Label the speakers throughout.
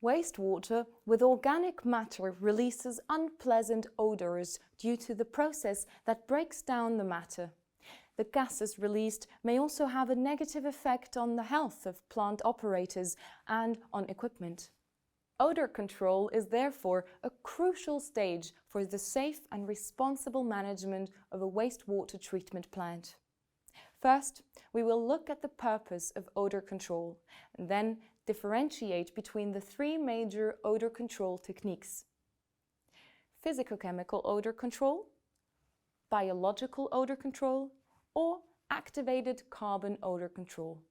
Speaker 1: Wastewater with organic matter releases unpleasant odours due to the process that breaks down the matter. The gases released may also have a negative effect on the health of plant operators and on equipment. Odour control is therefore a crucial stage for the safe and responsible management of a wastewater treatment plant. First, we will look at the purpose of odour control and then differentiate between the three major odour control techniques: physicochemical odour control, biological odour control, or activated carbon odour control.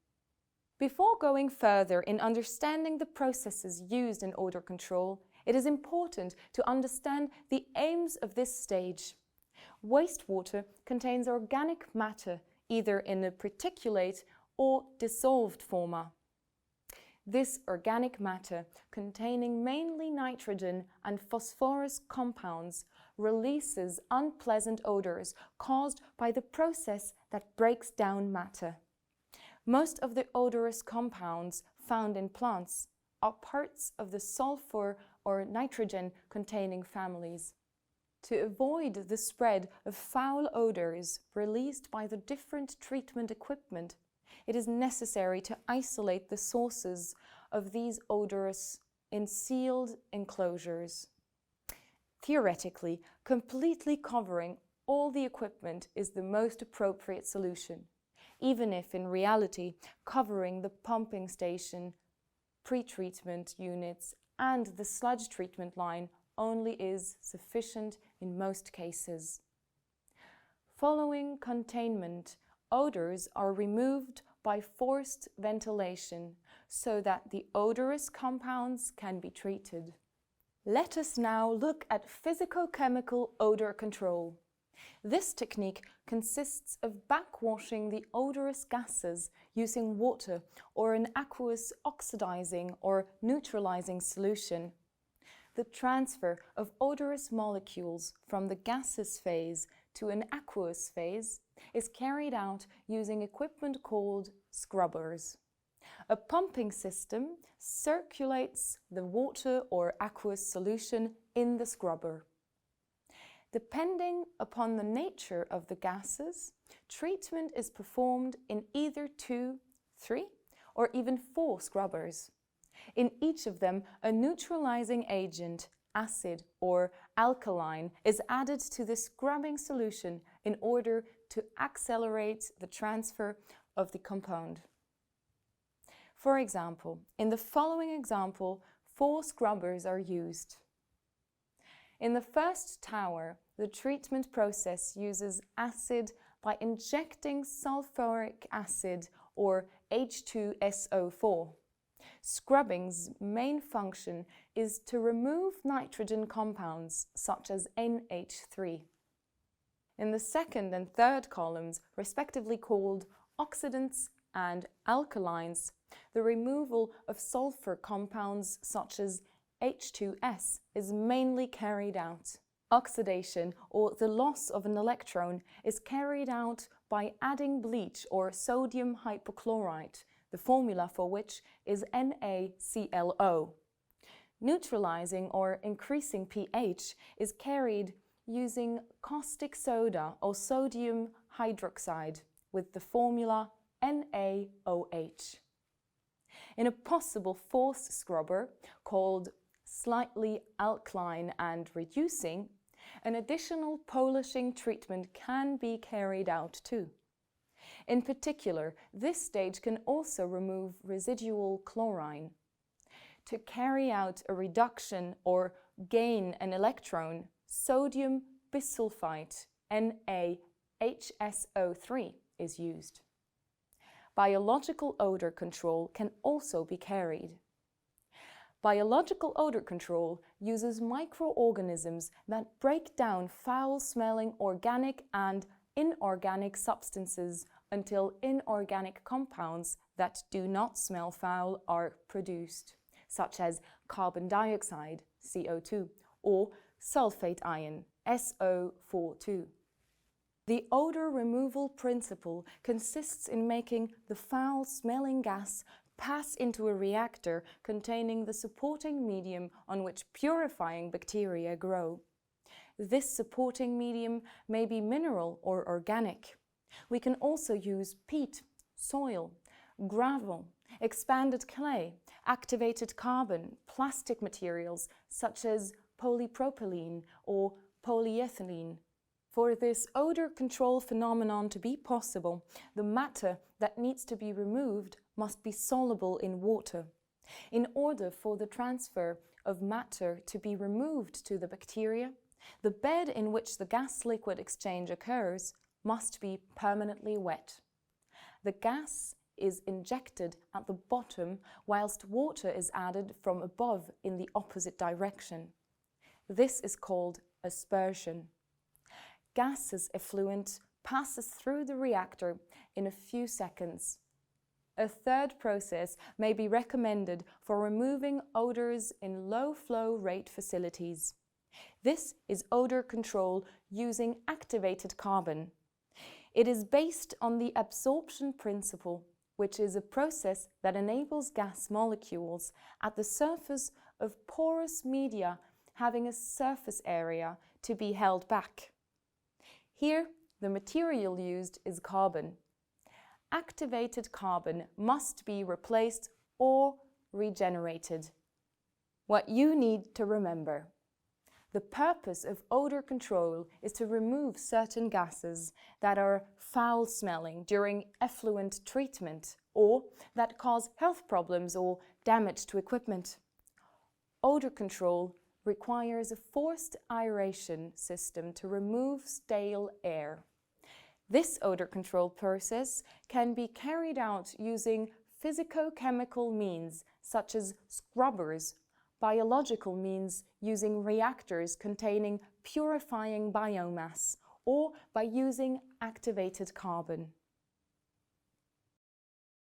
Speaker 1: Before going further in understanding the processes used in odour control, it is important to understand the aims of this stage. Wastewater contains organic matter, either in a particulate or dissolved form. This organic matter, containing mainly nitrogen and phosphorus compounds, releases unpleasant odours caused by the process that breaks down matter. Most of the odorous compounds found in plants are parts of the sulfur or nitrogen-containing families. To avoid the spread of foul odours released by the different treatment equipment, it is necessary to isolate the sources of these odours in sealed enclosures. Theoretically, completely covering all the equipment is the most appropriate solution, even if in reality covering the pumping station, pre-treatment units and the sludge treatment line only is sufficient in most cases. Following containment, odours are removed by forced ventilation so that the odorous compounds can be treated. Let us now look at physicochemical odour control. This technique consists of backwashing the odorous gases using water or an aqueous oxidizing or neutralizing solution. The transfer of odorous molecules from the gaseous phase to an aqueous phase is carried out using equipment called scrubbers. A pumping system circulates the water or aqueous solution in the scrubber. Depending upon the nature of the gases, treatment is performed in either 2, 3, or even 4 scrubbers. In each of them, a neutralizing agent, acid or alkaline, is added to the scrubbing solution in order to accelerate the transfer of the compound. For example, in the following example, 4 scrubbers are used. In the first tower, the treatment process uses acid by injecting sulfuric acid or H2SO4. Scrubbing's main function is to remove nitrogen compounds such as NH3. In the second and third columns, respectively called oxidants and alkalines, the removal of sulfur compounds such as H2S is mainly carried out. Oxidation, or the loss of an electron, is carried out by adding bleach or sodium hypochlorite, the formula for which is NaClO. Neutralizing or increasing pH is carried using caustic soda or sodium hydroxide with the formula NaOH. In a possible fourth scrubber, called slightly alkaline and reducing, an additional polishing treatment can be carried out too. In particular, this stage can also remove residual chlorine. To carry out a reduction or gain an electron, sodium bisulfite, NaHSO3, is used. Biological odour control can also be carried. Biological odour control uses microorganisms that break down foul-smelling organic and inorganic substances until inorganic compounds that do not smell foul are produced, such as carbon dioxide, CO2, or sulfate ion, SO42. The odour removal principle consists in making the foul-smelling gas pass into a reactor containing the supporting medium on which purifying bacteria grow. This supporting medium may be mineral or organic. We can also use peat, soil, gravel, expanded clay, activated carbon, plastic materials such as polypropylene or polyethylene. For this odor control phenomenon to be possible, the matter that needs to be removed must be soluble in water. In order for the transfer of matter to be removed to the bacteria, the bed in which the gas-liquid exchange occurs must be permanently wet. The gas is injected at the bottom whilst water is added from above in the opposite direction. This is called aspersion. Gaseous effluent passes through the reactor in a few seconds. A third process may be recommended for removing odors in low flow rate facilities. This is odor control using activated carbon. It is based on the absorption principle, which is a process that enables gas molecules at the surface of porous media having a surface area to be held back. Here, the material used is carbon. Activated carbon must be replaced or regenerated. What you need to remember: the purpose of odor control is to remove certain gases that are foul-smelling during effluent treatment or that cause health problems or damage to equipment. Odor control requires a forced aeration system to remove stale air. This odor control process can be carried out using physico-chemical means such as scrubbers, biological means using reactors containing purifying biomass, or by using activated carbon.